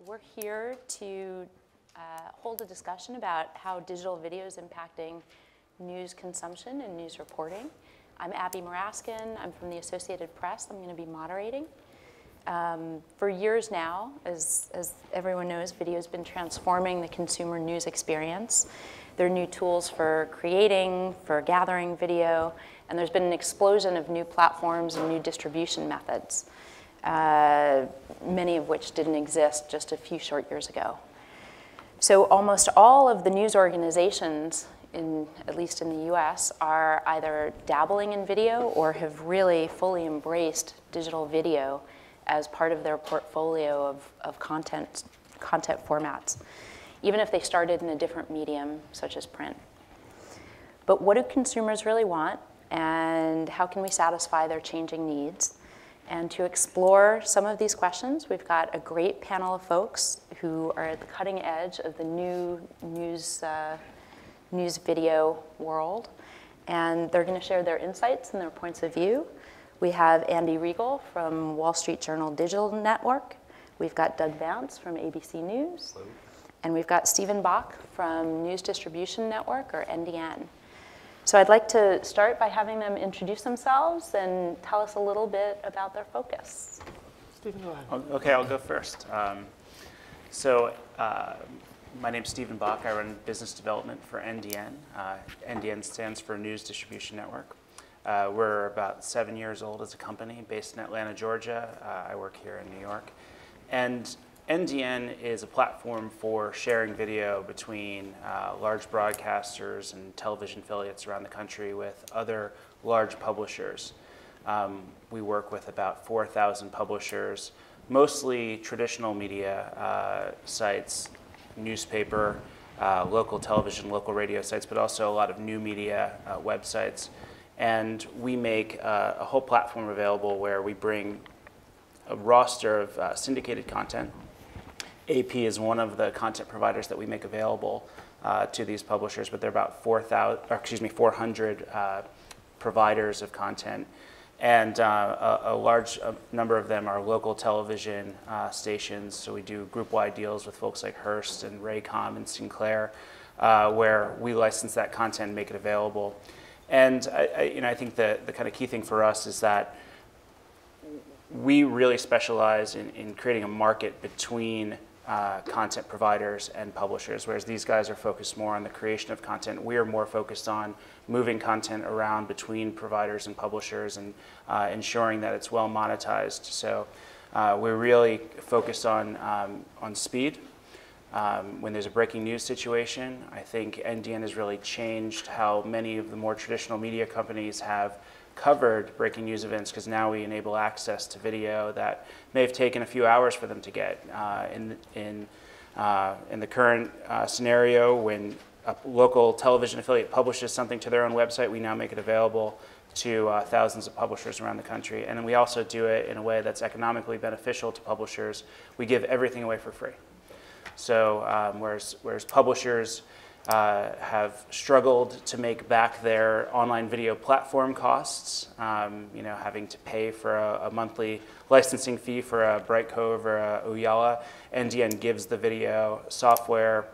We're here to hold a discussion about how digital video is impacting news consumption and news reporting. I'm Abby Maraskin. I'm from the Associated Press. I'm going to be moderating. For years now, as everyone knows, video has been transforming the consumer news experience. There are new tools for creating, for gathering video, and there's been an explosion of new platforms and new distribution methods, many of which didn't exist just a few short years ago. So almost all of the news organizations, at least in the US, are either dabbling in video or have really fully embraced digital video as part of their portfolio of content formats, even if they started in a different medium, such as print. But what do consumers really want, and how can we satisfy their changing needs? And to explore some of these questions, we've got a great panel of folks who are at the cutting edge of the new news video world, and they're going to share their insights and their points of view. We have Andy Riegel from Wall Street Journal Digital Network. We've got Doug Vance from ABC News. Hello. And we've got Stephen Bach from News Distribution Network, or NDN. So I'd like to start by having them introduce themselves and tell us a little bit about their focus. Stephen, go ahead. Okay, I'll go first. My name's Stephen Bach. I run business development for NDN. NDN stands for News Distribution Network. We're about 7 years old as a company based in Atlanta, Georgia. I work here in New York. And NDN is a platform for sharing video between large broadcasters and television affiliates around the country with other large publishers. We work with about 4,000 publishers, mostly traditional media sites, newspaper, local television, local radio sites, but also a lot of new media websites. And we make a whole platform available where we bring a roster of syndicated content. AP is one of the content providers that we make available to these publishers, but there are about 400 providers of content. And a large number of them are local television stations. So we do group-wide deals with folks like Hearst and Raycom and Sinclair, where we license that content and make it available. And I think the kind of key thing for us is that we really specialize in creating a market between content providers and publishers, whereas these guys are focused more on the creation of content. We are more focused on moving content around between providers and publishers and ensuring that it's well monetized. So we're really focused on speed. When there's a breaking news situation, I think NDN has really changed how many of the more traditional media companies have covered breaking news events, because now we enable access to video that may have taken a few hours for them to get. In the current scenario, when a local television affiliate publishes something to their own website, we now make it available to thousands of publishers around the country. And then we also do it in a way that's economically beneficial to publishers. We give everything away for free. So whereas publishers have struggled to make back their online video platform costs, having to pay for a monthly licensing fee for a Bright Cove or a Ooyala. NDN gives the video software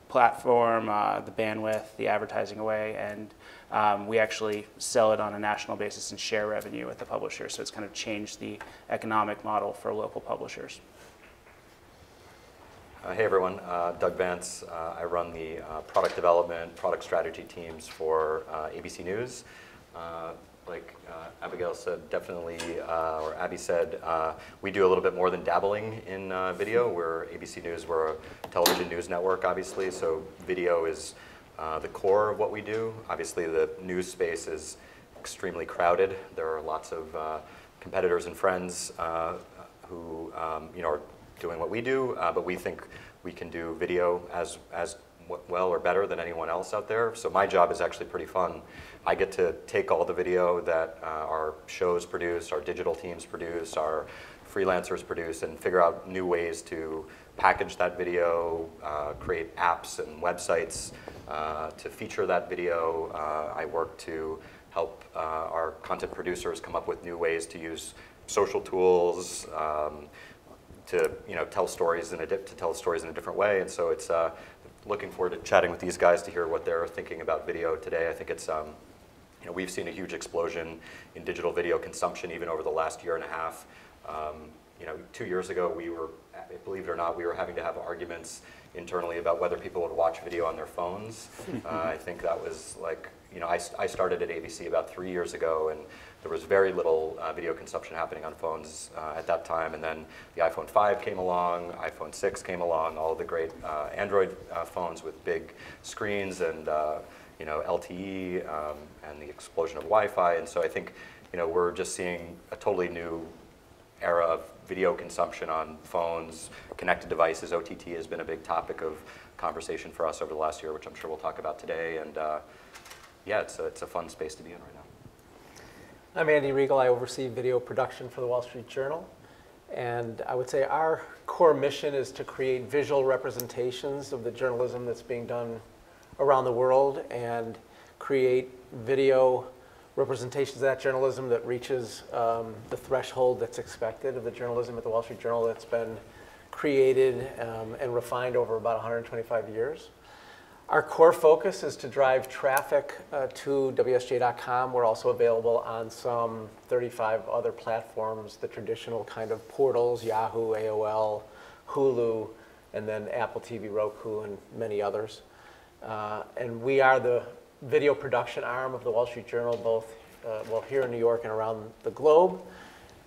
platform, the bandwidth, the advertising away, and we actually sell it on a national basis and share revenue with the publisher. So it's kind of changed the economic model for local publishers. Hey everyone, Doug Vance. I run the product development, product strategy teams for ABC News. Like Abigail said, definitely, or Abby said, we do a little bit more than dabbling in video. We're ABC News, we're a television news network, obviously, so video is the core of what we do. Obviously, the news space is extremely crowded. There are lots of competitors and friends who are doing what we do, but we think we can do video as well or better than anyone else out there. So my job is actually pretty fun. I get to take all the video that our shows produce, our digital teams produce, our freelancers produce, and figure out new ways to package that video, create apps and websites to feature that video. I work to help our content producers come up with new ways to use social tools, to tell stories in a different way. And so it's looking forward to chatting with these guys to hear what they're thinking about video today. I think it's we've seen a huge explosion in digital video consumption even over the last year and a half. 2 years ago, believe it or not, we were having to have arguments internally about whether people would watch video on their phones. I think that was like, I started at ABC about 3 years ago, and there was very little video consumption happening on phones at that time. And then the iPhone 5 came along, iPhone 6 came along, all the great Android phones with big screens and LTE and the explosion of Wi-Fi. And so I think we're just seeing a totally new era of video consumption on phones, connected devices. OTT has been a big topic of conversation for us over the last year, which I'm sure we'll talk about today. And yeah, it's a fun space to be in right now. I'm Andy Riegel. I oversee video production for the Wall Street Journal. And I would say our core mission is to create visual representations of the journalism that's being done around the world and create video representations of that journalism that reaches the threshold that's expected of the journalism at the Wall Street Journal that's been created and refined over about 125 years. Our core focus is to drive traffic to WSJ.com. We're also available on some 35 other platforms, the traditional kind of portals, Yahoo, AOL, Hulu, and then Apple TV, Roku, and many others. And we are the video production arm of the Wall Street Journal, both here in New York and around the globe.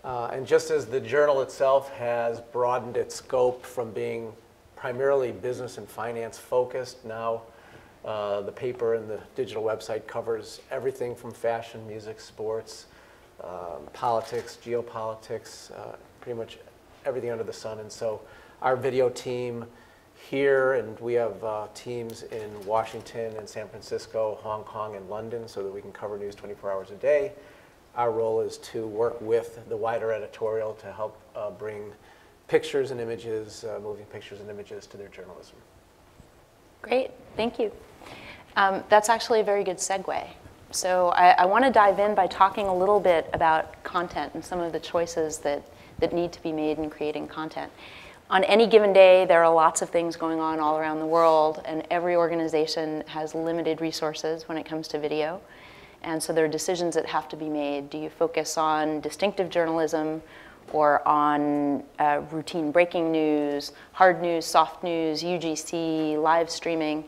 And just as the Journal itself has broadened its scope from being primarily business and finance focused, now the paper and the digital website covers everything from fashion, music, sports, politics, geopolitics, pretty much everything under the sun. And so our video team here, and we have teams in Washington and San Francisco, Hong Kong, and London, so that we can cover news 24 hours a day. Our role is to work with the wider editorial to help bring pictures and images, moving pictures and images to their journalism. Great, thank you. That's actually a very good segue. So I want to dive in by talking a little bit about content and some of the choices that need to be made in creating content. On any given day, there are lots of things going on all around the world, and every organization has limited resources when it comes to video. And so there are decisions that have to be made. Do you focus on distinctive journalism or on routine breaking news, hard news, soft news, UGC, live streaming?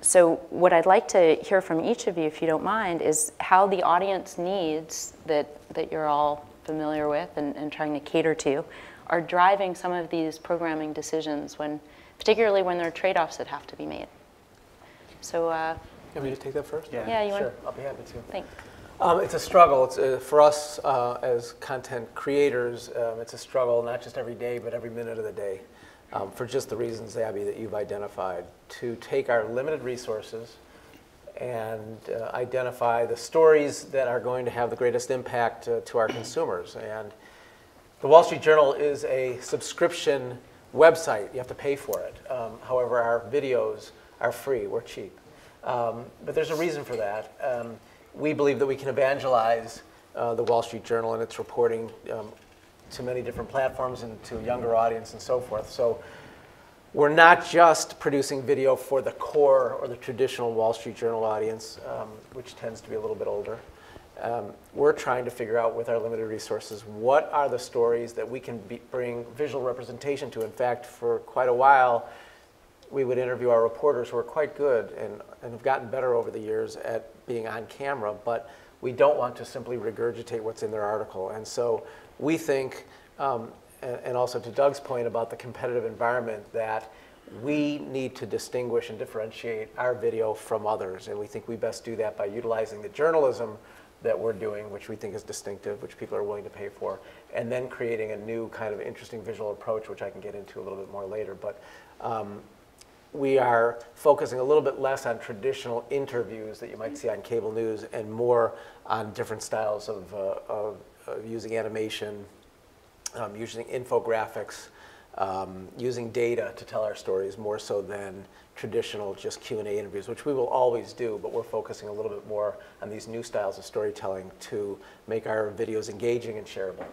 So what I'd like to hear from each of you, if you don't mind, is how the audience needs that you're all familiar with and trying to cater to are driving some of these programming decisions, particularly when there are trade-offs that have to be made. So, You want me to take that first? Yeah, you sure. want? I'll be happy to. Thanks. It's a struggle. It's for us as content creators. It's a struggle not just every day, but every minute of the day, for just the reasons, Abby, that you've identified. To take our limited resources and identify the stories that are going to have the greatest impact to our consumers. And the Wall Street Journal is a subscription website. You have to pay for it. However, our videos are free. We're cheap. But there's a reason for that. We believe that we can evangelize the Wall Street Journal and its reporting to many different platforms and to a younger audience and so forth. So we're not just producing video for the core or the traditional Wall Street Journal audience, which tends to be a little bit older. We're trying to figure out with our limited resources, what are the stories that we can bring visual representation to. In fact, for quite a while, we would interview our reporters who are quite good and have gotten better over the years at being on camera, but we don't want to simply regurgitate what's in their article. And so we think, and also to Doug's point about the competitive environment, that we need to distinguish and differentiate our video from others. And we think we best do that by utilizing the journalism that we're doing, which we think is distinctive, which people are willing to pay for, and then creating a new kind of interesting visual approach, which I can get into a little bit more later. But we are focusing a little bit less on traditional interviews that you might see on cable news and more on different styles of using animation, using infographics, using data to tell our stories more so than traditional just Q&A interviews, which we will always do, but we're focusing a little bit more on these new styles of storytelling to make our videos engaging and shareable.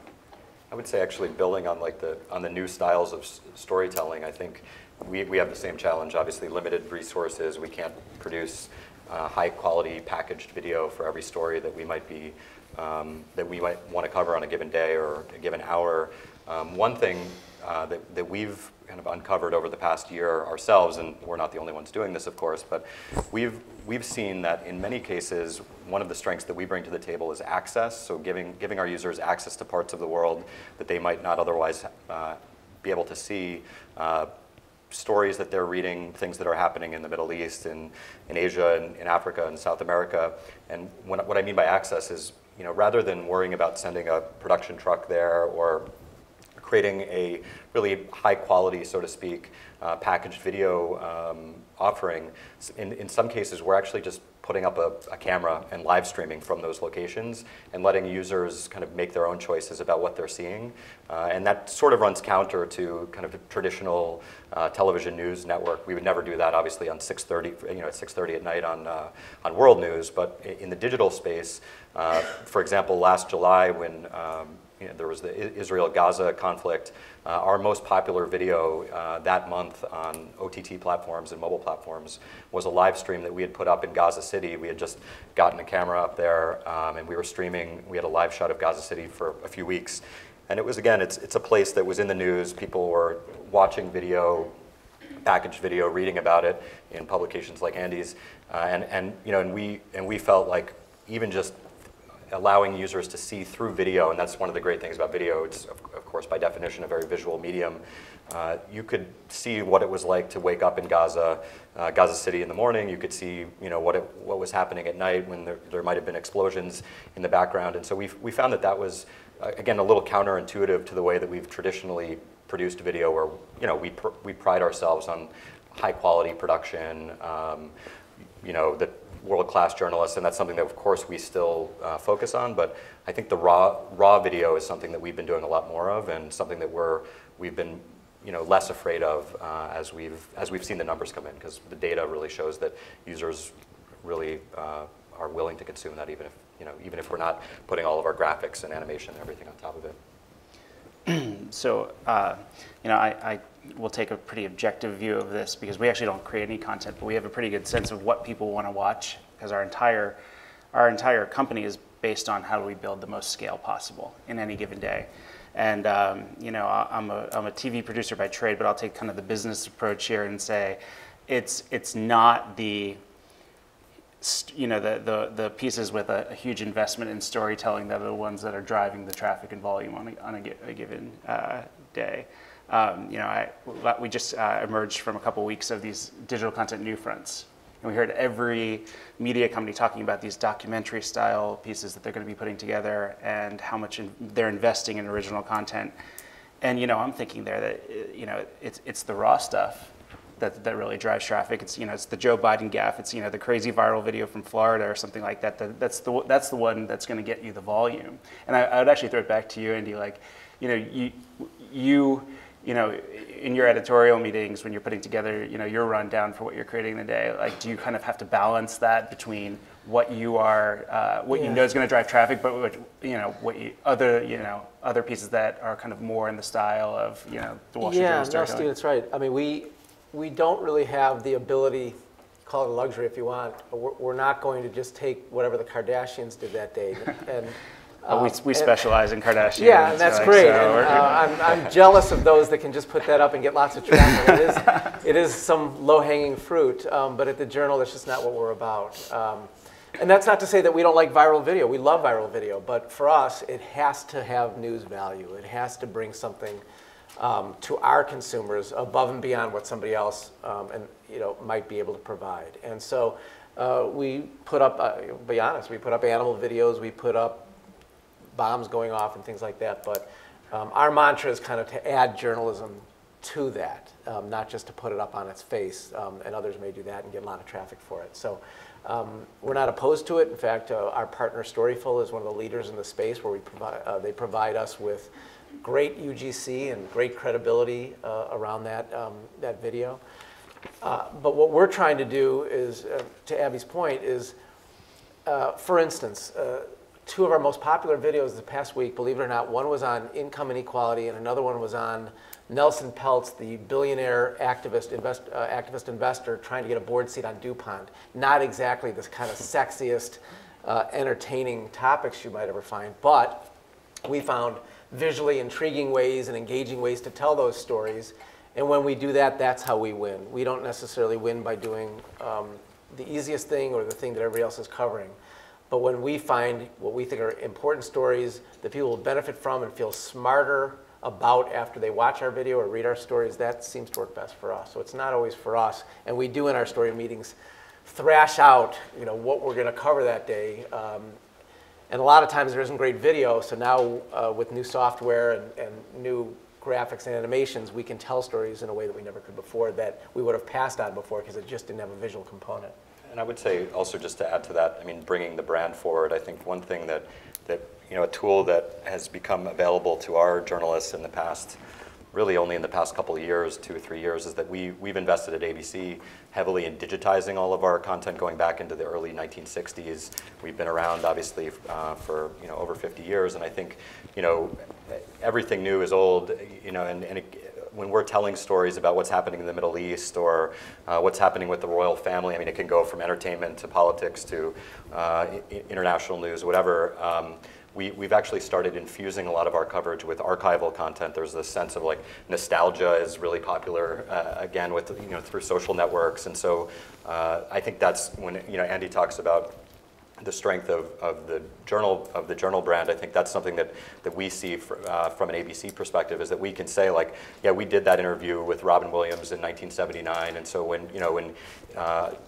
I would say actually building on like the new styles of storytelling. I think we have the same challenge. Obviously, limited resources. We can't produce high quality packaged video for every story that we might want to cover on a given day or a given hour. One thing that we've kind of uncovered over the past year ourselves, and we're not the only ones doing this, of course, but we've seen that in many cases, one of the strengths that we bring to the table is access. So giving our users access to parts of the world that they might not otherwise be able to see. Stories that they're reading, things that are happening in the Middle East, in Asia, and in Africa, and South America. And what I mean by access is, rather than worrying about sending a production truck there or creating a really high quality, so to speak, packaged video offering, in some cases we're actually just putting up a camera and live streaming from those locations and letting users kind of make their own choices about what they're seeing. And that sort of runs counter to kind of a traditional television news network. We would never do that, obviously, on 6:30, at 6:30 at night on World News. But in the digital space, for example, last July when there was the Israel-Gaza conflict, our most popular video that month on OTT platforms and mobile platforms was a live stream that we had put up in Gaza City. We had just gotten a camera up there and we were streaming. We had a live shot of Gaza City for a few weeks. And it was, again, it's a place that was in the news. People were watching video, packaged video, reading about it in publications like Andy's. And we felt like even just allowing users to see through video, and that's one of the great things about video. It's, of course, by definition, a very visual medium. You could see what it was like to wake up in Gaza City in the morning. You could see, what was happening at night when there might have been explosions in the background. And so we found that was, again, a little counterintuitive to the way that we've traditionally produced video, where, we pride ourselves on high quality production, that world-class journalists, and that's something that, of course, we still focus on. But I think the raw video is something that we've been doing a lot more of, and something that we've been less afraid of as we've seen the numbers come in, because the data really shows that users really are willing to consume that, even if we're not putting all of our graphics and animation and everything on top of it. So, I will take a pretty objective view of this, because we actually don't create any content, but we have a pretty good sense of what people want to watch, because our entire company is based on how do we build the most scale possible in any given day. And I'm a TV producer by trade, but I'll take kind of the business approach here and say it's not the pieces with a huge investment in storytelling that are the ones that are driving the traffic and volume on a given day. We just emerged from a couple weeks of these digital content new fronts. And we heard every media company talking about these documentary style pieces that they're going to be putting together and how much they're investing in original content. And, I'm thinking there that, it's the raw stuff that really drives traffic. It's, it's the Joe Biden gaffe. It's, the crazy viral video from Florida or something like that. That's the one that's going to get you the volume. And I would actually throw it back to you, Andy, like, in your editorial meetings, when you're putting together, your rundown for what you're creating in the day, like, do you kind of have to balance that between what you are, what you know is going to drive traffic, but other pieces that are kind of more in the style of, the Wall Street Journal storytelling? Yeah, no, Steve, that's right. I mean, we don't really have the ability, call it a luxury if you want, but we're not going to just take whatever the Kardashians did that day and we specialize in Kardashians. Yeah, and that's great. And, I'm jealous of those that can just put that up and get lots of traffic. It is some low-hanging fruit, but at the Journal, that's just not what we're about. And that's not to say that we don't like viral video. We love viral video, but for us, it has to have news value. It has to bring something to our consumers above and beyond what somebody else might be able to provide. And so we put up, be honest, we put up animal videos, we put up bombs going off and things like that, but our mantra is kind of to add journalism to that, not just to put it up on its face, and others may do that and get a lot of traffic for it. So we're not opposed to it. In fact, our partner Storyful is one of the leaders in the space, where they provide us with great UGC and great credibility around that video. But what we're trying to do is, to Abby's point, is, for instance, two of our most popular videos this past week, believe it or not, one was on income inequality and another one was on Nelson Peltz, the billionaire activist investor trying to get a board seat on DuPont. Not exactly this kind of sexiest, entertaining topics you might ever find, but we found visually intriguing ways and engaging ways to tell those stories. And when we do that, that's how we win. We don't necessarily win by doing the easiest thing or the thing that everybody else is covering. But when we find what we think are important stories that people will benefit from and feel smarter about after they watch our video or read our stories, that seems to work best for us. So it's not always for us. And we do in our story meetings thrash out, what we're going to cover that day. And a lot of times there isn't great video, so now with new software and new graphics and animations, we can tell stories in a way that we never could before, that we would have passed on before because it just didn't have a visual component. And I would say also, just to add to that, I mean, bringing the brand forward, I think one thing that a tool that has become available to our journalists in the past, really only in the past couple of years, 2 or 3 years, is that we've invested at ABC heavily in digitizing all of our content going back into the early 1960s. We've been around, obviously, for over 50 years, and I think everything new is old, when we're telling stories about what's happening in the Middle East or what's happening with the royal family, I mean, it can go from entertainment to politics to international news, whatever. We've actually started infusing a lot of our coverage with archival content. There's this sense of nostalgia is really popular again with through social networks, and so I think that's when Andy talks about the strength of the journal brand. I think that's something that we see from an ABC perspective, is that we can say yeah, we did that interview with Robin Williams in 1979, and so when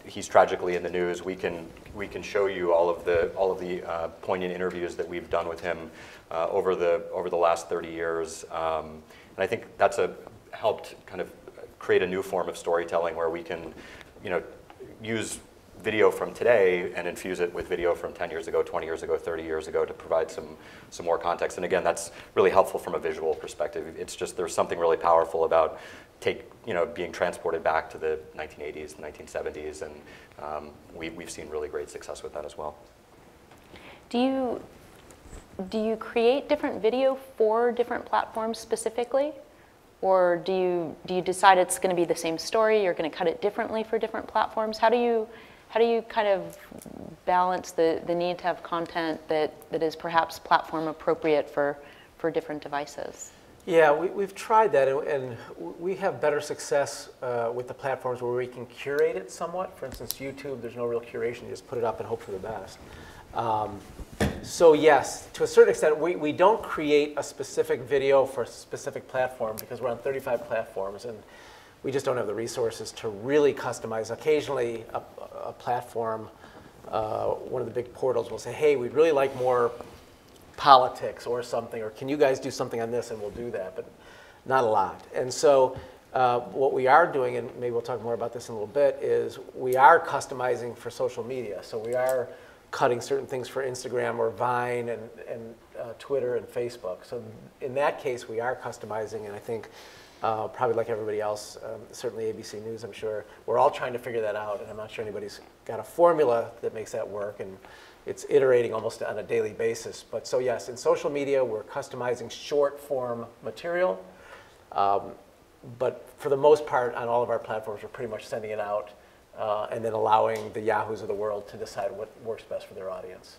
he's tragically in the news, we can show you all of the poignant interviews that we've done with him over the last 30 years, and I think that's helped kind of create a new form of storytelling where we can use video from today and infuse it with video from 10 years ago, 20 years ago, 30 years ago to provide some more context. And again, that's really helpful from a visual perspective. It's just there's something really powerful about being transported back to the 1980s, the 1970s, and we've seen really great success with that as well. Do you create different video for different platforms specifically? Or do you decide it's going to be the same story, you're going to cut it differently for different platforms? How do you kind of balance the need to have content that is perhaps platform appropriate for different devices? Yeah, we've tried that, and we have better success with the platforms where we can curate it somewhat. For instance, YouTube, there's no real curation. You just put it up and hope for the best. So yes, to a certain extent, we don't create a specific video for a specific platform because we're on 35 platforms, and we just don't have the resources to really customize. Occasionally, a platform, one of the big portals will say, hey, we'd really like more politics or something, or can you guys do something on this, and we'll do that, but not a lot. And so what we are doing, and maybe we'll talk more about this in a little bit, is we are customizing for social media. So we are cutting certain things for Instagram or Vine and Twitter and Facebook. So in that case, we are customizing, and I think probably like everybody else, certainly ABC News, I'm sure, we're all trying to figure that out, and I'm not sure anybody's got a formula that makes that work, and it's iterating almost on a daily basis. But so yes, in social media, we're customizing short form material, but for the most part, on all of our platforms, we're pretty much sending it out and then allowing the Yahoos of the world to decide what works best for their audience.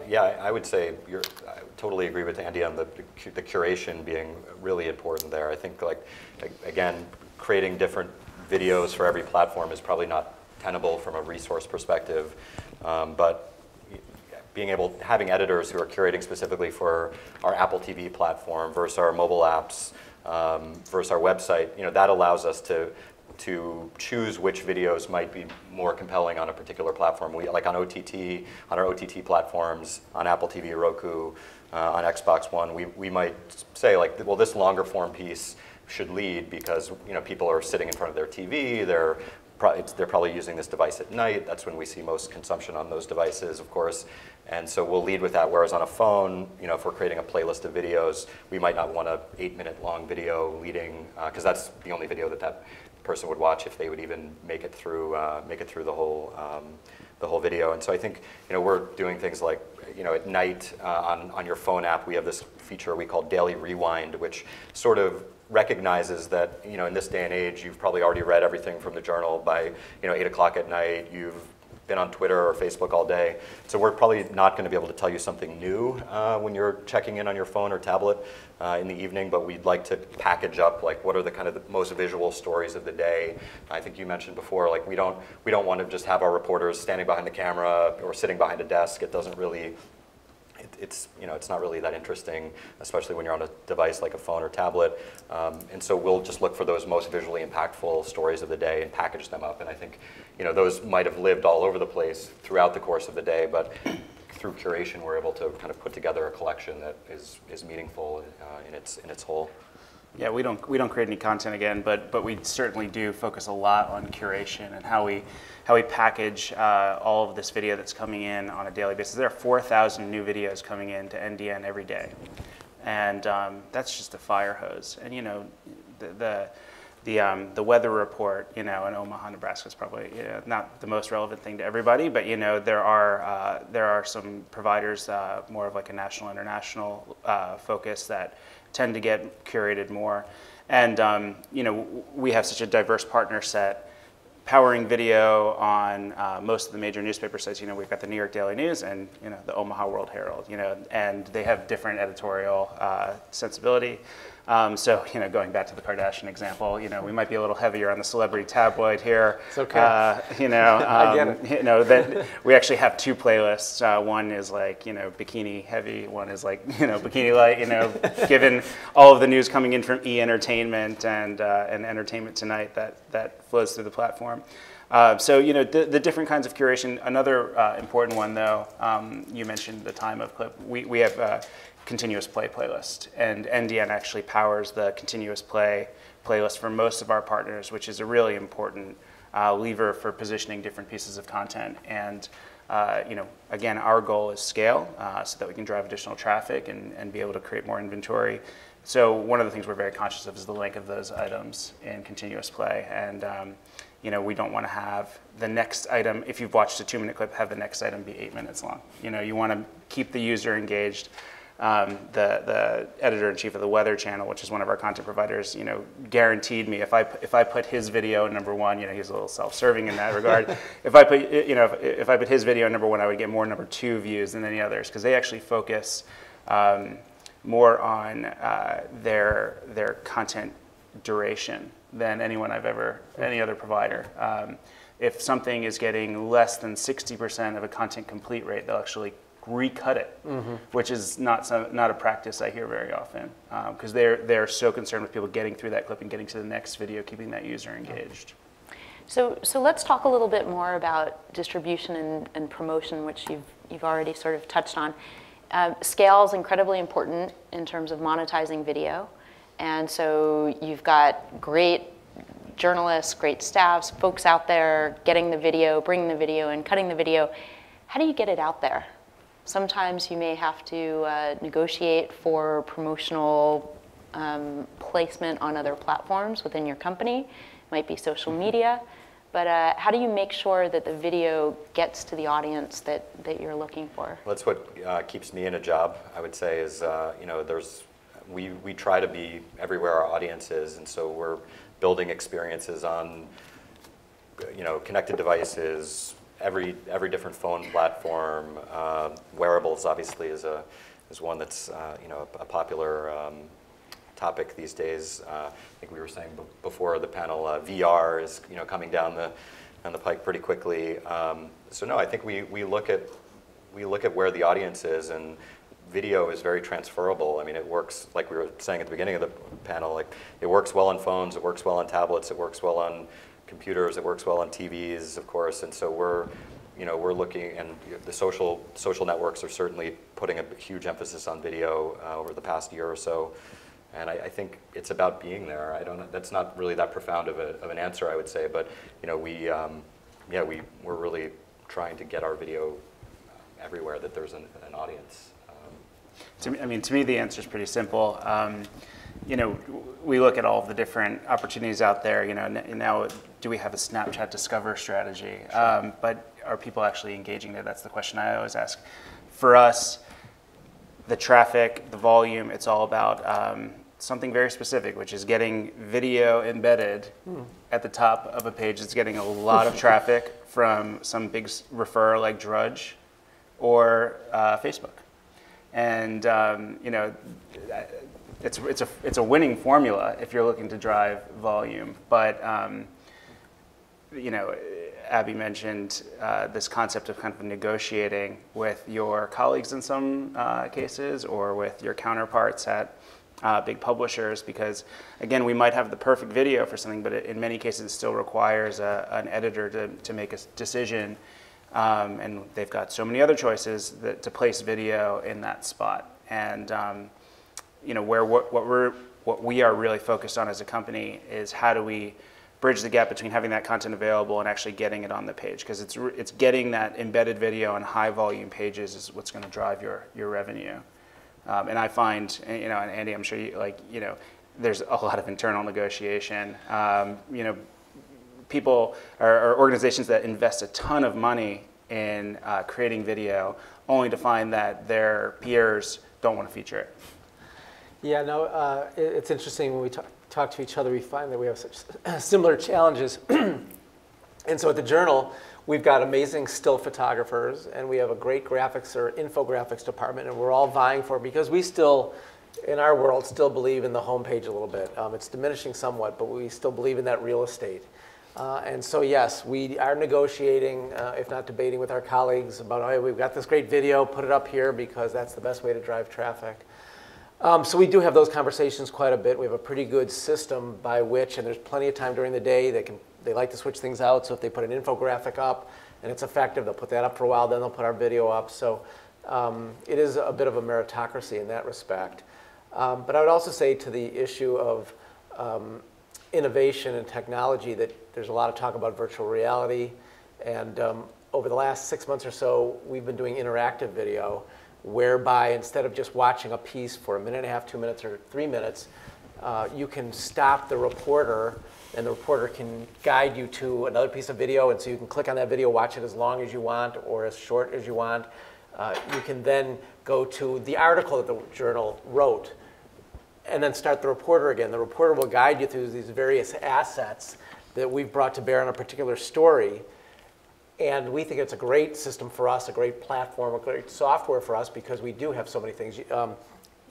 Yeah, I would say I totally agree with Andy on the curation being really important there. I think, again, creating different videos for every platform is probably not tenable from a resource perspective, but having editors who are curating specifically for our Apple TV platform versus our mobile apps versus our website, that allows us to choose which videos might be more compelling on a particular platform. Like on OTT, on our OTT platforms, on Apple TV, Roku, on Xbox One, we might say well, this longer form piece should lead because people are sitting in front of their TV, they're probably using this device at night. That's when we see most consumption on those devices, of course. And so we'll lead with that. Whereas on a phone, if we're creating a playlist of videos, we might not want an 8-minute long video leading, because that's the only video that person would watch if they would even make it through the whole the whole video. And so I think, we're doing things like, at night on your phone app, we have this feature we call Daily Rewind, which sort of recognizes that, in this day and age, you've probably already read everything from the journal by, 8 o'clock at night. You've been on Twitter or Facebook all day. So we're probably not going to be able to tell you something new when you're checking in on your phone or tablet in the evening, but we'd like to package up like what are the kind of the most visual stories of the day. I think you mentioned before, like we don't want to just have our reporters standing behind the camera or sitting behind a desk. It doesn't really, it's not really that interesting, especially when you're on a device like a phone or tablet. And so we'll just look for those most visually impactful stories of the day and package them up. And I think those might have lived all over the place throughout the course of the day, but through curation, we're able to kind of put together a collection that is meaningful in its whole. Yeah, we don't create any content again, but we certainly do focus a lot on curation and how we package all of this video that's coming in on a daily basis. There are 4,000 new videos coming in to NDN every day, and that's just a fire hose. And the weather report, in Omaha, Nebraska is probably not the most relevant thing to everybody, but there are some providers more of like a national, international focus that tend to get curated more, and we have such a diverse partner set, powering video on most of the major newspaper sites. We've got the New York Daily News and the Omaha World Herald, and they have different editorial sensibility. So going back to the Kardashian example, we might be a little heavier on the celebrity tabloid here. It's okay. I get it. That we actually have two playlists. One is like bikini heavy. One is like bikini light. Given all of the news coming in from E! Entertainment and Entertainment Tonight that flows through the platform. So the different kinds of curation. Another important one though, you mentioned the time of clip. We have continuous play playlist, and NDN actually powers the continuous play playlist for most of our partners, which is a really important lever for positioning different pieces of content. And again, our goal is scale so that we can drive additional traffic and be able to create more inventory. So one of the things we're very conscious of is the length of those items in continuous play. And we don't want to have the next item, if you've watched a 2-minute clip, have the next item be 8 minutes long. You want to keep the user engaged. The editor-in-chief of the Weather Channel, which is one of our content providers, guaranteed me if I put his video number one, he's a little self-serving in that regard. If I put his video number one, I would get more number two views than any others, because they actually focus more on their content duration than any other provider. If something is getting less than 60% of a content complete rate, they'll actually recut it, which is not a practice I hear very often, because they're so concerned with people getting through that clip and getting to the next video, keeping that user engaged. So let's talk a little bit more about distribution and promotion, which you've already sort of touched on. Scale is incredibly important in terms of monetizing video, and so you've got great journalists, great staffs, folks out there getting the video, bringing the video, and cutting the video. How do you get it out there? Sometimes you may have to negotiate for promotional placement on other platforms within your company. It might be social media. But how do you make sure that the video gets to the audience that you're looking for? Well, that's what keeps me in a job, I would say, is we try to be everywhere our audience is, and so we're building experiences on connected devices, every different phone platform. Wearables obviously is one that's a popular topic these days. I think we were saying before the panel, VR is coming down the pike pretty quickly. So no, I think we look at where the audience is, and video is very transferable. I mean, it works, like we were saying at the beginning of the panel, like it works well on phones, it works well on tablets, it works well on computers, it works well on TVs, of course, and so we're looking, and the social networks are certainly putting a huge emphasis on video over the past year or so, and I think it's about being there. That's not really that profound of an answer, I would say, but we're really trying to get our video everywhere that there's an audience. To me, the answer is pretty simple. We look at all of the different opportunities out there. Now, do we have a Snapchat Discover strategy? Sure. But are people actually engaging there? That's the question I always ask. For us, the traffic, the volume, it's all about something very specific, which is getting video embedded at the top of a page. It's getting a lot of traffic from some big referrer like Drudge or Facebook. And you know, it's a winning formula if you're looking to drive volume. But you know, Abby mentioned this concept of kind of negotiating with your colleagues in some cases, or with your counterparts at big publishers, because again, we might have the perfect video for something, but in many cases it still requires an editor to make a decision, and they've got so many other choices to place video in that spot. And you know, what we are really focused on as a company is how do we bridge the gap between having that content available and actually getting it on the page, because it's getting that embedded video on high volume pages is what's going to drive your revenue. And I find, you know, and Andy, I'm sure you know, there's a lot of internal negotiation. You know, people or organizations that invest a ton of money in creating video, only to find that their peers don't want to feature it. Yeah, no, it's interesting when we talk to each other, we find that we have such similar challenges. And so at the Journal, we've got amazing still photographers, and we have a great graphics or infographics department, and we're all vying for it because we still, in our world, still believe in the homepage a little bit. It's diminishing somewhat, but we still believe in that real estate. And so yes, we are negotiating, if not debating with our colleagues about, oh, we've got this great video, put it up here because that's the best way to drive traffic. So we do have those conversations quite a bit. We have a pretty good system by which, and there's plenty of time during the day, they like to switch things out. So if they put an infographic up and it's effective, they'll put that up for a while, then they'll put our video up. So it is a bit of a meritocracy in that respect. But I would also say to the issue of innovation and technology that there's a lot of talk about virtual reality. And over the last 6 months or so, we've been doing interactive video, whereby instead of just watching a piece for 1.5 minutes, 2 minutes, or 3 minutes, you can stop the reporter, and the reporter can guide you to another piece of video, and so you can click on that video, watch it as long as you want or as short as you want. You can then go to the article that the Journal wrote and then start the reporter again. The reporter will guide you through these various assets that we've brought to bear on a particular story. And we think it's a great system for us, a great platform, a great software for us, because we do have so many things.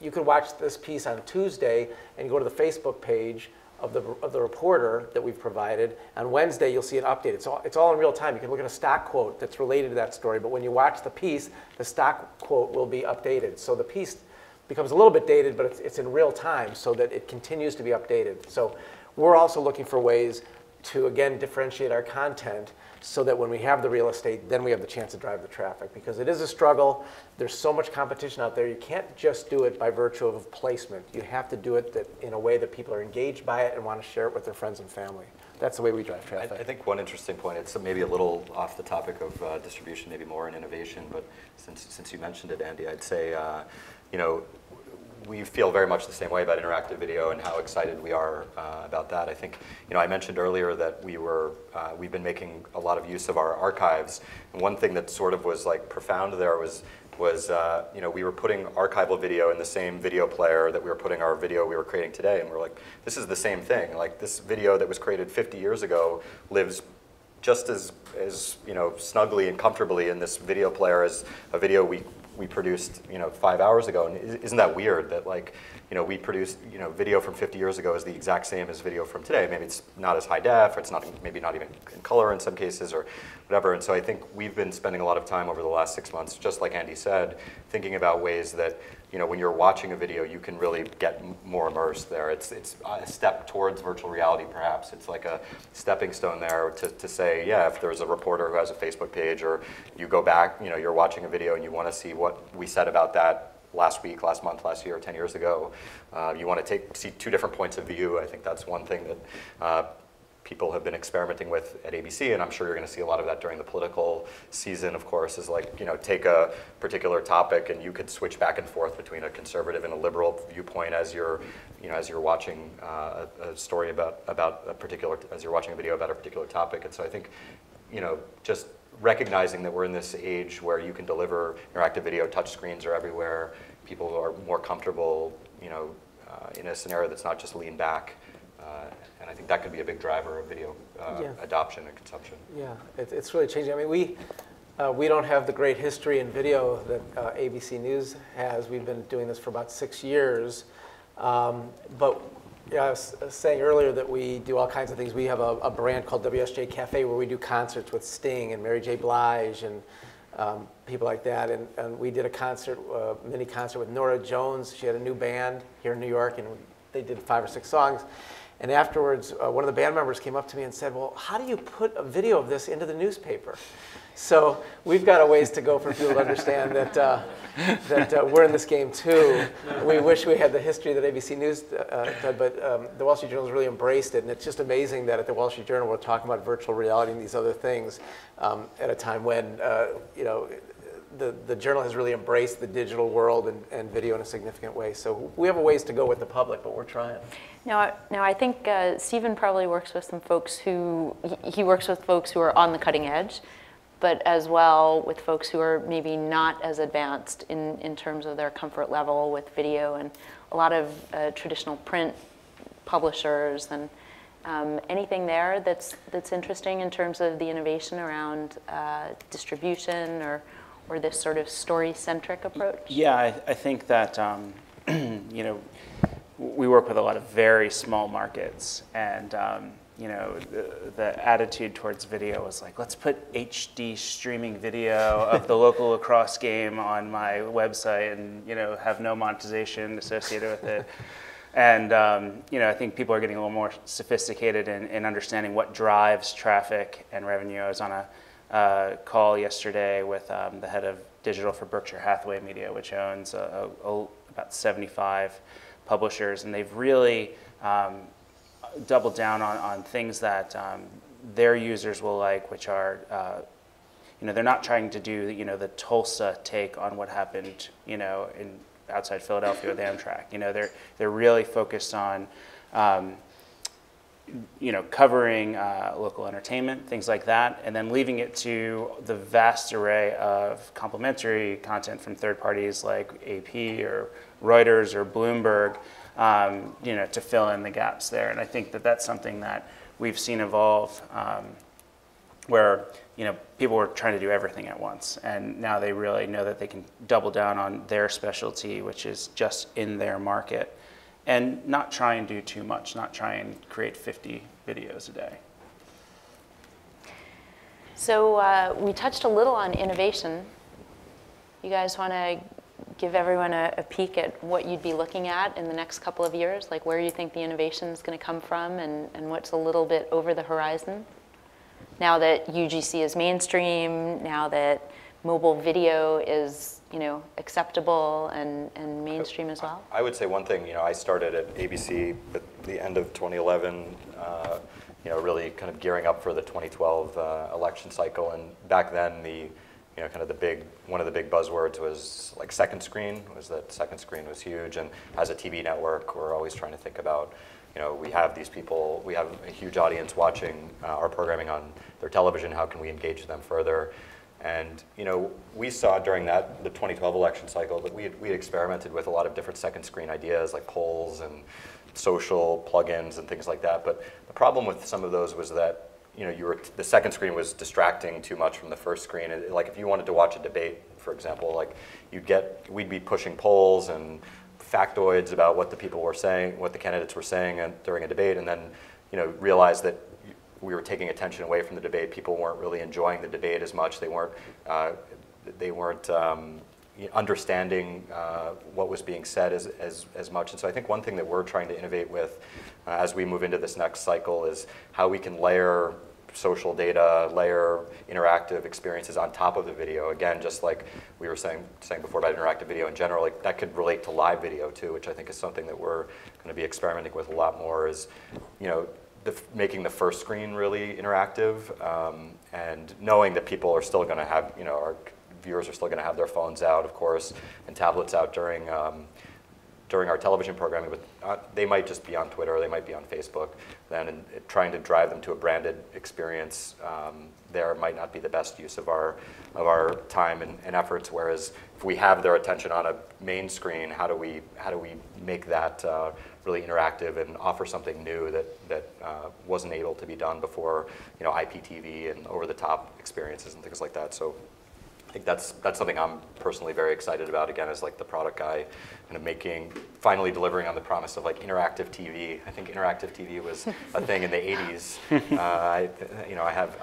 You could watch this piece on Tuesday and go to the Facebook page of the reporter that we've provided. On Wednesday, you'll see an update. It's all in real time. You can look at a stock quote that's related to that story, but when you watch the piece, the stock quote will be updated. So the piece becomes a little bit dated, but it's in real time so that it continues to be updated. So we're also looking for ways to, again, differentiate our content so that when we have the real estate, then we have the chance to drive the traffic, because it is a struggle. There's so much competition out there. You can't just do it by virtue of placement. You have to do it in a way that people are engaged by it and want to share it with their friends and family. That's the way we drive traffic. I think one interesting point, it's maybe a little off the topic of distribution, maybe more in innovation, but since you mentioned it, Andy, I'd say, you know, we feel very much the same way about interactive video and how excited we are about that. I think, you know, I mentioned earlier that we've been making a lot of use of our archives, and one thing that sort of was like profound there was you know, we were putting archival video in the same video player that we were putting our video we were creating today, and we're like, this is the same thing. Like, this video that was created 50 years ago lives just as you know, snugly and comfortably in this video player as a video we produced, you know, 5 hours ago. And isn't that weird that, like, you know, we produced, you know, video from 50 years ago is the exact same as video from today. Maybe it's not as high def, or it's not, maybe not even in color in some cases, or whatever. And so I think we've been spending a lot of time over the last 6 months, just like Andy said, thinking about ways that, you know, when you're watching a video, you can really get more immersed there. It's a step towards virtual reality, perhaps. It's like a stepping stone there to say, yeah, if there's a reporter who has a Facebook page, or you go back, you know, you're watching a video and you want to see what we said about that last week, last month, last year, 10 years ago. You want to see two different points of view. I think that's one thing that people have been experimenting with at ABC, and I'm sure you're going to see a lot of that during the political season, of course, is like, you know, take a particular topic and you could switch back and forth between a conservative and a liberal viewpoint as you're, you know, as you're watching a story about a particular, as you're watching a video about a particular topic. And so I think, you know, just recognizing that we're in this age where you can deliver interactive video, touch screens are everywhere, people are more comfortable, in a scenario that's not just lean back. And I think that could be a big driver of video adoption and consumption. Yeah, it's really changing. I mean, we don't have the great history in video that ABC News has. We've been doing this for about 6 years. But I was saying earlier that we do all kinds of things. We have a brand called WSJ Cafe where we do concerts with Sting and Mary J. Blige and people like that. And we did a concert, mini concert with Norah Jones. She had a new band here in New York, and they did 5 or 6 songs. And afterwards, one of the band members came up to me and said, well, how do you put a video of this into the newspaper? So we've got a ways to go for people to understand that we're in this game too. We wish we had the history that ABC News did, but the Wall Street Journal has really embraced it. And it's just amazing that at the Wall Street Journal we're talking about virtual reality and these other things at a time when the Journal has really embraced the digital world and video in a significant way. So we have a ways to go with the public, but we're trying. Now I think Stephen probably works with some folks he works with folks who are on the cutting edge, but as well with folks who are maybe not as advanced in terms of their comfort level with video, and a lot of traditional print publishers, and anything there that's interesting in terms of the innovation around distribution or this sort of story-centric approach? Yeah, I think that we work with a lot of very small markets, and the attitude towards video was like, let's put HD streaming video of the local lacrosse game on my website and have no monetization associated with it. And I think people are getting a little more sophisticated in understanding what drives traffic and revenue. I was on a call yesterday with the head of digital for Berkshire Hathaway Media, which owns about 75 publishers, and they've really doubled down on things that their users will like, which are, they're not trying to do the Tulsa take on what happened outside Philadelphia with Amtrak. They're really focused on covering local entertainment, things like that, and then leaving it to the vast array of complementary content from third parties like AP or Reuters or Bloomberg, to fill in the gaps there. And I think that that's something that we've seen evolve, where people were trying to do everything at once, and now they really know that they can double down on their specialty, which is just in their market, and not try and do too much, not try and create 50 videos a day. So we touched a little on innovation. You guys want to give everyone a peek at what you'd be looking at in the next couple of years, like where you think the innovation is going to come from, and what's a little bit over the horizon? Now that UGC is mainstream, now that mobile video is acceptable and mainstream as well? I would say one thing, I started at ABC at the end of 2011, really kind of gearing up for the 2012 election cycle, and back then one of the big buzzwords was like second screen, that second screen was huge, and as a TV network, we're always trying to think about, we have these people, we have a huge audience watching our programming on their television, how can we engage them further? And we saw during the 2012 election cycle that we experimented with a lot of different second screen ideas like polls and social plugins and things like that. But the problem with some of those was that the second screen was distracting too much from the first screen. Like if you wanted to watch a debate, for example, like we'd be pushing polls and factoids about what the people were saying, what the candidates were saying during a debate, and then realize that we were taking attention away from the debate. People weren't really enjoying the debate as much. They weren't understanding what was being said as much. And so I think one thing that we're trying to innovate with as we move into this next cycle is how we can layer social data, layer interactive experiences on top of the video. Again, just like we were saying before about interactive video in general, like that could relate to live video too, which I think is something that we're going to be experimenting with a lot more, is making the first screen really interactive, and knowing that people are still going to have, our viewers are still going to have their phones out, of course, and tablets out during during our television programming, but they might just be on Twitter, or they might be on Facebook, then and trying to drive them to a branded experience there might not be the best use of our time and efforts. Whereas if we have their attention on a main screen, how do we make that really interactive and offer something new that wasn't able to be done before, IPTV and over-the-top experiences and things like that. So I think that's something I'm personally very excited about, again, as like the product guy, kind of finally delivering on the promise of like interactive TV. I think interactive TV was a thing in the 80s.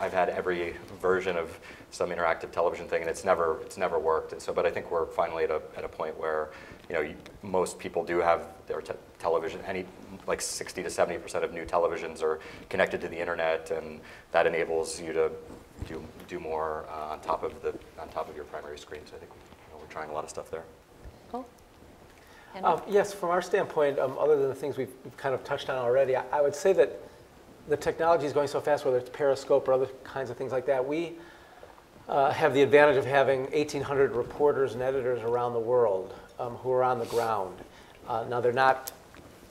I've had every version of some interactive television thing, and it's never worked. And so, but I think we're finally at a point where, most people do have their television. Like 60 to 70% of new televisions are connected to the internet, and that enables you to do more on top of your primary screens. I think we're trying a lot of stuff there. Cool. Yes, from our standpoint, other than the things we've kind of touched on already, I would say that the technology is going so fast, whether it's Periscope or other kinds of things like that. We have the advantage of having 1,800 reporters and editors around the world who are on the ground. Now, they're not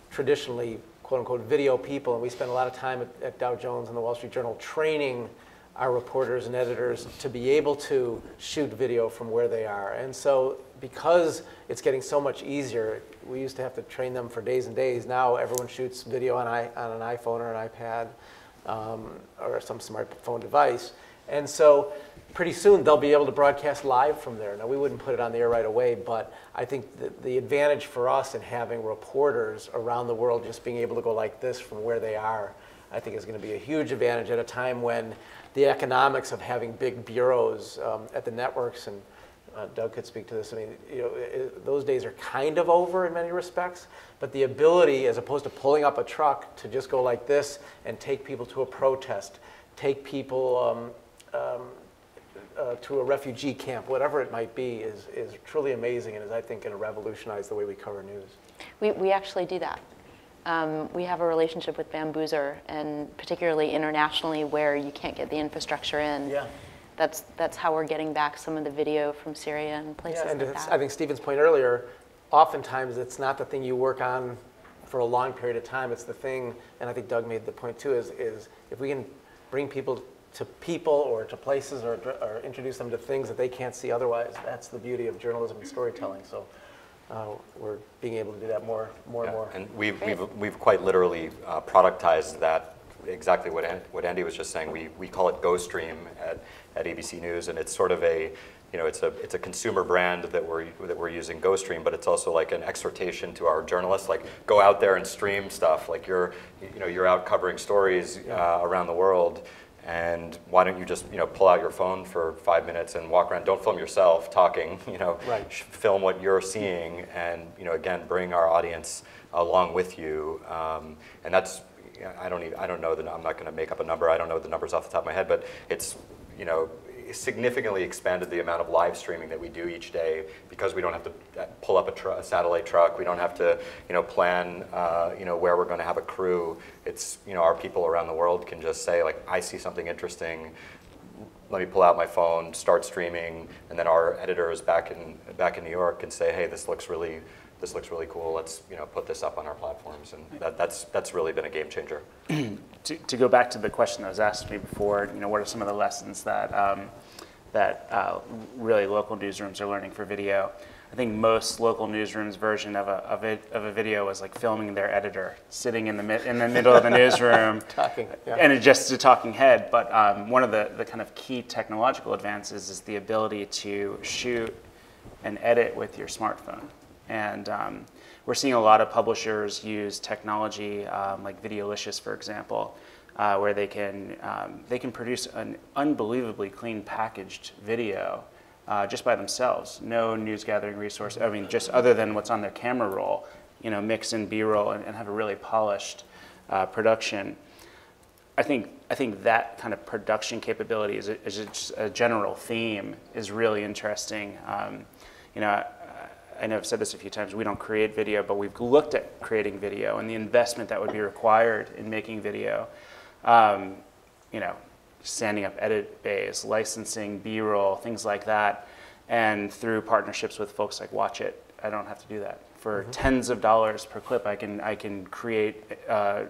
traditionally, quote unquote, video people, and we spend a lot of time at Dow Jones and the Wall Street Journal training our reporters and editors to be able to shoot video from where they are. And so because it's getting so much easier, we used to have to train them for days and days. Now everyone shoots video on an iPhone or an iPad or some smartphone device. And so pretty soon they'll be able to broadcast live from there. Now, we wouldn't put it on the air right away, but I think the advantage for us in having reporters around the world just being able to go like this from where they are, I think is going to be a huge advantage at a time when the economics of having big bureaus at the networks, and Doug could speak to this, I mean, those days are kind of over in many respects, but the ability, as opposed to pulling up a truck, to just go like this and take people to a protest, take people to a refugee camp, whatever it might be, is truly amazing, and is, I think, going to revolutionize the way we cover news. We actually do that. We have a relationship with Bamboozer, and particularly internationally where you can't get the infrastructure in. Yeah. That's how we're getting back some of the video from Syria and places and like that. I think Stephen's point earlier, oftentimes it's not the thing you work on for a long period of time. It's the thing, and I think Doug made the point too, is if we can bring people to people or to places or introduce them to things that they can't see otherwise, that's the beauty of journalism and storytelling. So we're being able to do that more and more. And we've quite literally productized that, exactly what Andy was just saying. We call it GoStream at ABC News, and it's sort of it's a consumer brand that we're using, GoStream, but it's also like an exhortation to our journalists, like go out there and stream stuff. Like you're out covering stories around the world, and why don't you just pull out your phone for 5 minutes and walk around? Don't film yourself talking. Right. Film what you're seeing, and again, bring our audience along with you. And that's I don't know that, I'm not going to make up a number. I don't know the numbers off the top of my head, but it's significantly expanded the amount of live streaming that we do each day, because we don't have to pull up a satellite truck. We don't have to plan where we're going to have a crew. It's our people around the world can just say, like, I see something interesting, let me pull out my phone, start streaming, and then our editors back in New York can say, hey, this looks really cool. Let's put this up on our platforms, and that's really been a game changer. To go back to the question that was asked me before, what are some of the lessons that really local newsrooms are learning for video? I think most local newsrooms' version of a video was like filming their editor sitting in the middle of the newsroom, talking, yeah. And it's just a talking head. But one of the kind of key technological advances is the ability to shoot and edit with your smartphone. And we're seeing a lot of publishers use technology like Videolicious, for example, where they can produce an unbelievably clean packaged video just by themselves. No news gathering resource. I mean, just other than what's on their camera roll, mix in B-roll and have a really polished production. I think that kind of production capability is just a general theme is really interesting. I know I've said this a few times, we don't create video, but we've looked at creating video and the investment that would be required in making video. Standing up edit bays, licensing, B-roll, things like that. And through partnerships with folks like Watch It, I don't have to do that. For tens of dollars per clip, I can create a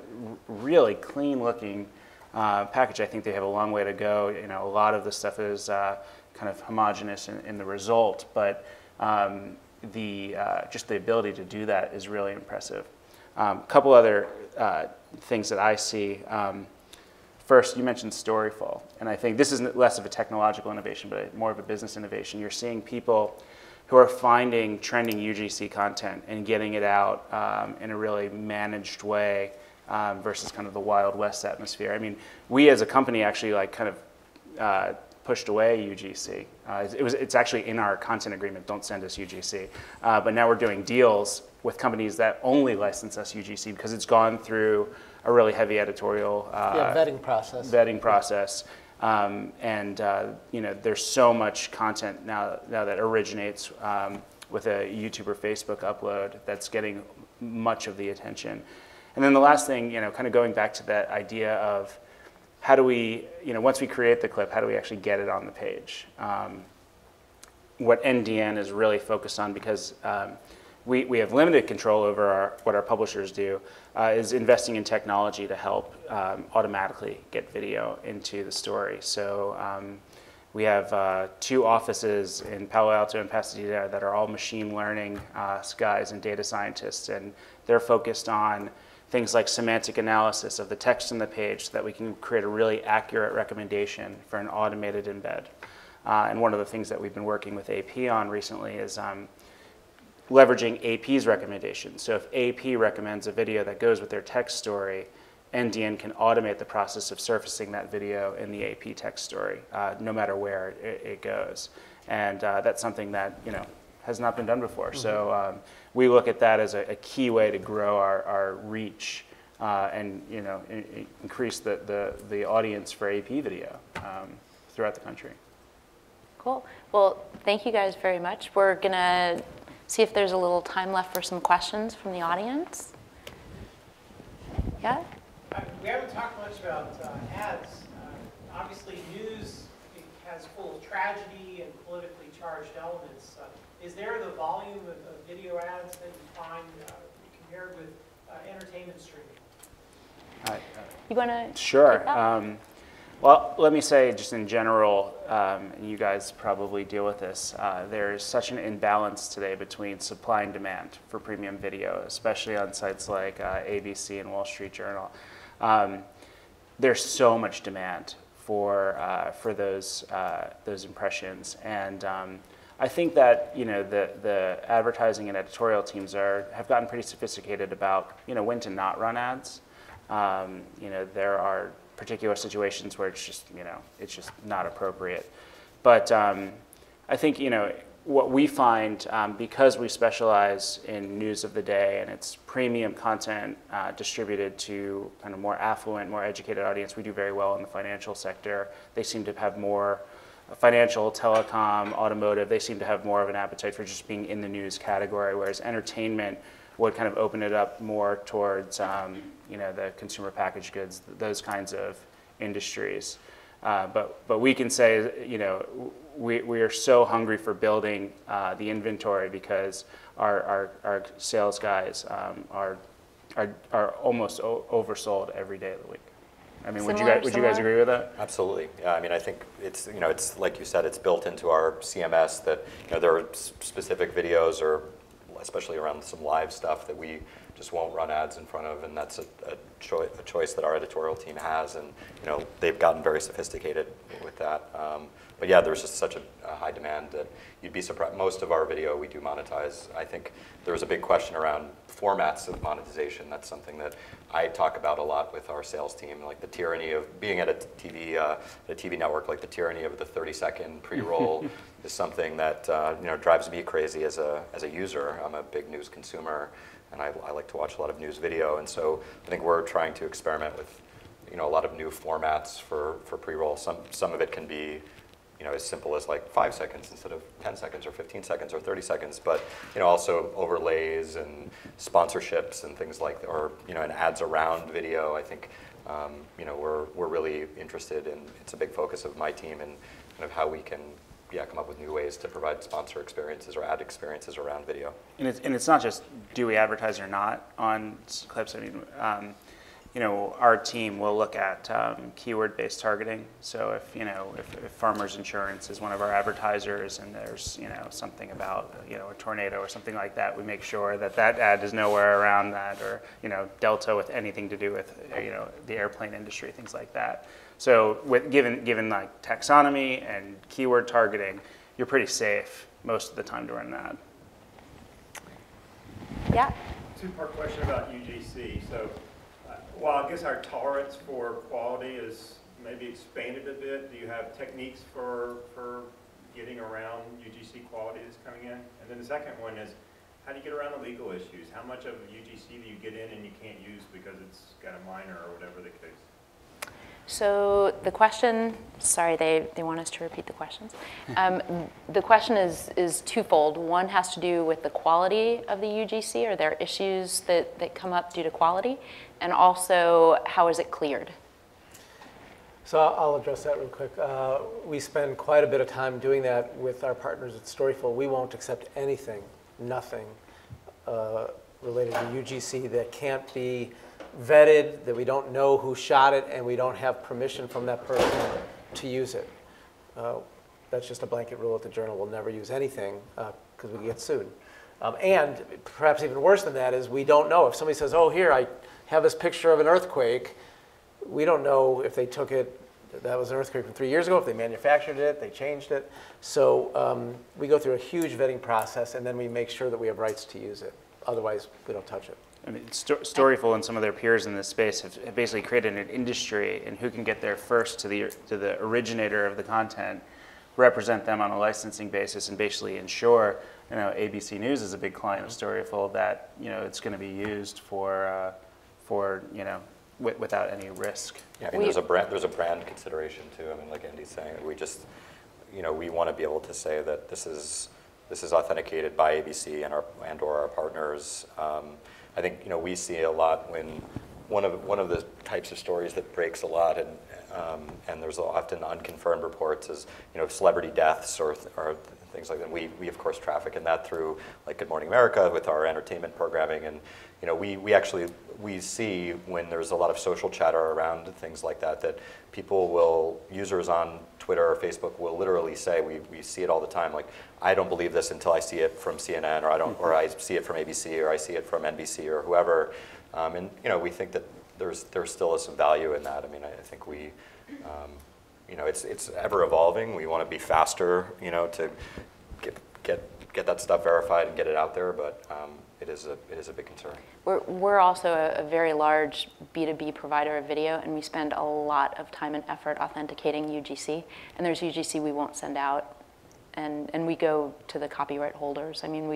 really clean looking package. I think they have a long way to go. You know, a lot of the stuff is kind of homogeneous in the result, but just the ability to do that is really impressive. A couple other things that I see. First, you mentioned Storyful, and I think this is less of a technological innovation, but more of a business innovation. You're seeing people who are finding trending UGC content and getting it out in a really managed way versus kind of the Wild West atmosphere. I mean, we as a company actually like kind of pushed away UGC. It's actually in our content agreement, don't send us UGC. But now we're doing deals with companies that only license us UGC because it's gone through a really heavy editorial vetting process. You know, there's so much content now that originates with a YouTube or Facebook upload that's getting much of the attention. And then the last thing, you know, kind of going back to that idea of how do we, you know, once we create the clip, how do we actually get it on the page? What NDN is really focused on, because we have limited control over what our publishers do, is investing in technology to help automatically get video into the story. So we have 2 offices in Palo Alto and Pasadena that are all machine learning guys and data scientists, and they're focused on things like semantic analysis of the text on the page so that we can create a really accurate recommendation for an automated embed. And one of the things that we've been working with AP on recently is leveraging AP's recommendations. So if AP recommends a video that goes with their text story, NDN can automate the process of surfacing that video in the AP text story, no matter where it goes. And that's something that, you know, has not been done before. So we look at that as a key way to grow our reach and, you know, increase the audience for AP video throughout the country. Cool. Well, thank you guys very much. We're going to see if there's a little time left for some questions from the audience. Yeah? We haven't talked much about ads. Obviously, news has full of tragedy and politically charged elements. Is there the volume of video ads that you find compared with entertainment streaming? You want to? Sure. Well, let me say just in general, and you guys probably deal with this, there's such an imbalance today between supply and demand for premium video, especially on sites like ABC and Wall Street Journal. There's so much demand for those impressions, and I think that, you know, the advertising and editorial teams have gotten pretty sophisticated about, you know, when to not run ads. You know, there are particular situations where it's just, you know, it's just not appropriate. But I think, you know, what we find, because we specialize in news of the day and it's premium content distributed to kind of more affluent, more educated audience, we do very well in the financial sector. They seem to have more financial, telecom, automotive, they seem to have more of an appetite for just being in the news category, whereas entertainment would kind of open it up more towards you know, the consumer packaged goods, those kinds of industries. But we can say, you know, we are so hungry for building the inventory because our sales guys are almost oversold every day of the week. I mean, would you guys agree with that? Absolutely. Yeah, I mean, I think it's, you know, it's like you said, it's built into our CMS that, you know, there are specific videos, or especially around some live stuff, that we just won't run ads in front of, and that's a choice that our editorial team has, and, you know, they've gotten very sophisticated with that. But yeah, there's just such a high demand that you'd be surprised. Most of our video we do monetize. I think there's a big question around formats of monetization. That's something that I talk about a lot with our sales team, like the tyranny of being at a TV network, like the tyranny of the 30-second pre-roll is something that you know, drives me crazy as a user. I'm a big news consumer, and I like to watch a lot of news video, and so I think we're trying to experiment with, you know, a lot of new formats for pre-roll. Some of it can be, you know, as simple as like 5 seconds instead of 10 seconds or 15 seconds or 30 seconds, but, you know, also overlays and sponsorships and things like, or, you know, and ads around video. I think, you know, we're really interested in, it's a big focus of my team, and kind of how we can come up with new ways to provide sponsor experiences or ad experiences around video. And it's not just do we advertise or not on clips. I mean, our team will look at keyword-based targeting. So if Farmers Insurance is one of our advertisers and there's something about a tornado or something like that, we make sure that ad is nowhere around that, or Delta with anything to do with the airplane industry, things like that. So given like taxonomy and keyword targeting, you're pretty safe most of the time to run an ad. Yeah. Two-part question about UGC. So, while I guess our tolerance for quality is maybe expanded a bit, do you have techniques for getting around UGC quality that's coming in? And then the second one is, how do you get around the legal issues? How much of UGC do you get in and you can't use because it's got a minor or whatever the case? So the question, sorry, they want us to repeat the questions. The question is twofold. One has to do with the quality of the UGC. Are there issues that come up due to quality? And also, how is it cleared? So I'll address that real quick. We spend quite a bit of time doing that with our partners at Storyful. We won't accept anything, nothing related to UGC that can't be vetted, that we don't know who shot it, and we don't have permission from that person to use it. That's just a blanket rule at the Journal. We'll never use anything because we get sued. And perhaps even worse than that is we don't know. If somebody says, oh, here, I have this picture of an earthquake, we don't know if they took it, that was an earthquake from 3 years ago, if they manufactured it, they changed it. So we go through a huge vetting process, and then we make sure that we have rights to use it. Otherwise, we don't touch it. I mean, Storyful and some of their peers in this space have basically created an industry, and who can get there first to the originator of the content, represent them on a licensing basis, and basically ensure, ABC News is a big client of Storyful, that it's going to be used for without any risk. Yeah, I mean, there's a brand consideration too. I mean, like Andy's saying, we just, we want to be able to say that this is authenticated by ABC and or our partners. I think we see a lot when one of the types of stories that breaks a lot, and there's often unconfirmed reports, is celebrity deaths or things like that. We of course traffic in that through like Good Morning America with our entertainment programming, and we see when there's a lot of social chatter around things like that users on Twitter or Facebook will literally say, we see it all the time, like, I don't believe this until I see it from CNN, or I see it from ABC, or I see it from NBC, or whoever. And we think that there's still some value in that. I mean, I think it's ever evolving. We want to be faster, to get that stuff verified and get it out there, but it is a big concern. We're also a very large B2B provider of video, and we spend a lot of time and effort authenticating UGC. And there's UGC we won't send out, and we go to the copyright holders. I mean,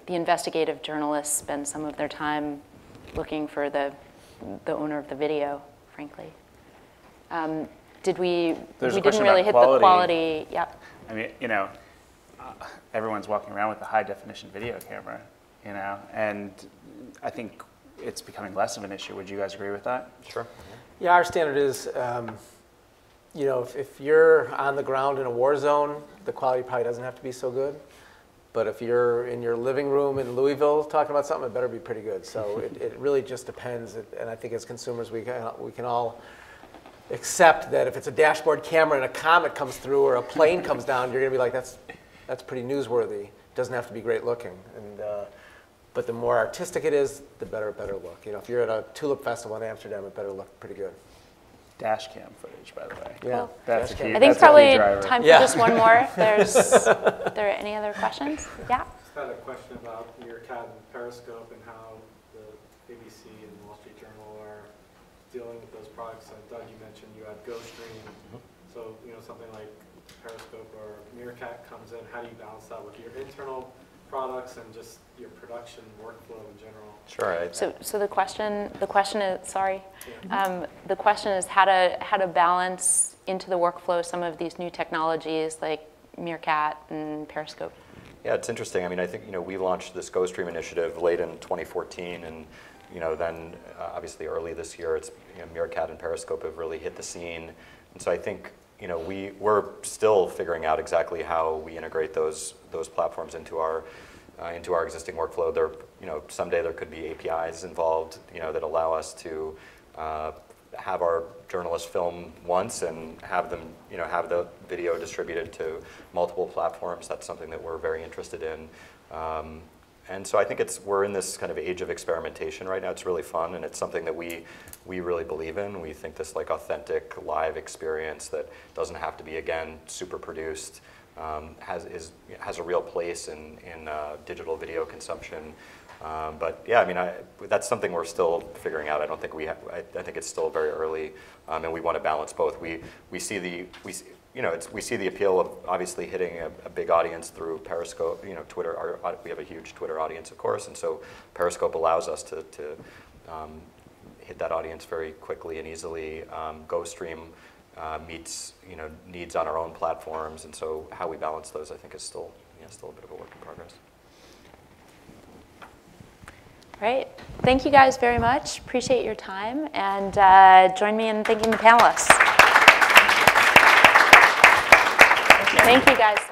the investigative journalists spend some of their time looking for the owner of the video, frankly. We didn't really hit the quality. Yep. I mean, everyone's walking around with a high definition video camera, and I think it's becoming less of an issue. Would you guys agree with that? Sure. Yeah, our standard is, if you're on the ground in a war zone, the quality probably doesn't have to be so good. But if you're in your living room in Louisville talking about something, it better be pretty good. So it really just depends. And I think as consumers, we can all accept that if it's a dashboard camera and a comet comes through or a plane comes down, you're going to be like, that's pretty newsworthy. It doesn't have to be great looking. But the more artistic it is, the better it better look. If you're at a tulip festival in Amsterdam, it better look pretty good. Dash cam footage, by the way. Yeah, that's a key. I think probably time for just one more. Are there any other questions? Yeah. Just had a question about Meerkat and Periscope and how the ABC and the Wall Street Journal are dealing with those products. Doug, you mentioned you had GoStream. So something like Periscope or Meerkat comes in. How do you balance that with your internal products and just your production workflow in general? Sure. So the question is, sorry, the question is how to balance into the workflow some of these new technologies like Meerkat and Periscope. Yeah, it's interesting. I mean, I think we launched this GoStream initiative late in 2014, and then obviously early this year, it's Meerkat and Periscope have really hit the scene, and so I think you know, we're still figuring out exactly how we integrate those platforms into our existing workflow. There, you know, someday there could be APIs involved, you know, that allow us to have our journalists film once and have them, you know, have the video distributed to multiple platforms. That's something that we're very interested in. And so I think we're in this kind of age of experimentation right now. It's really fun, and it's something that we really believe in. We think this like authentic live experience that doesn't have to be, again, super produced, has a real place in digital video consumption. But yeah, I mean, that's something we're still figuring out. I don't think I think it's still very early, and we want to balance both. We see the appeal of obviously hitting a big audience through Periscope. You know, Twitter. We have a huge Twitter audience, of course, and so Periscope allows us to hit that audience very quickly and easily. GoStream meets, you know, needs on our own platforms, and so how we balance those, I think, is still a bit of a work in progress. All right. Thank you guys very much. Appreciate your time, and join me in thanking the panelists. Thank you, guys.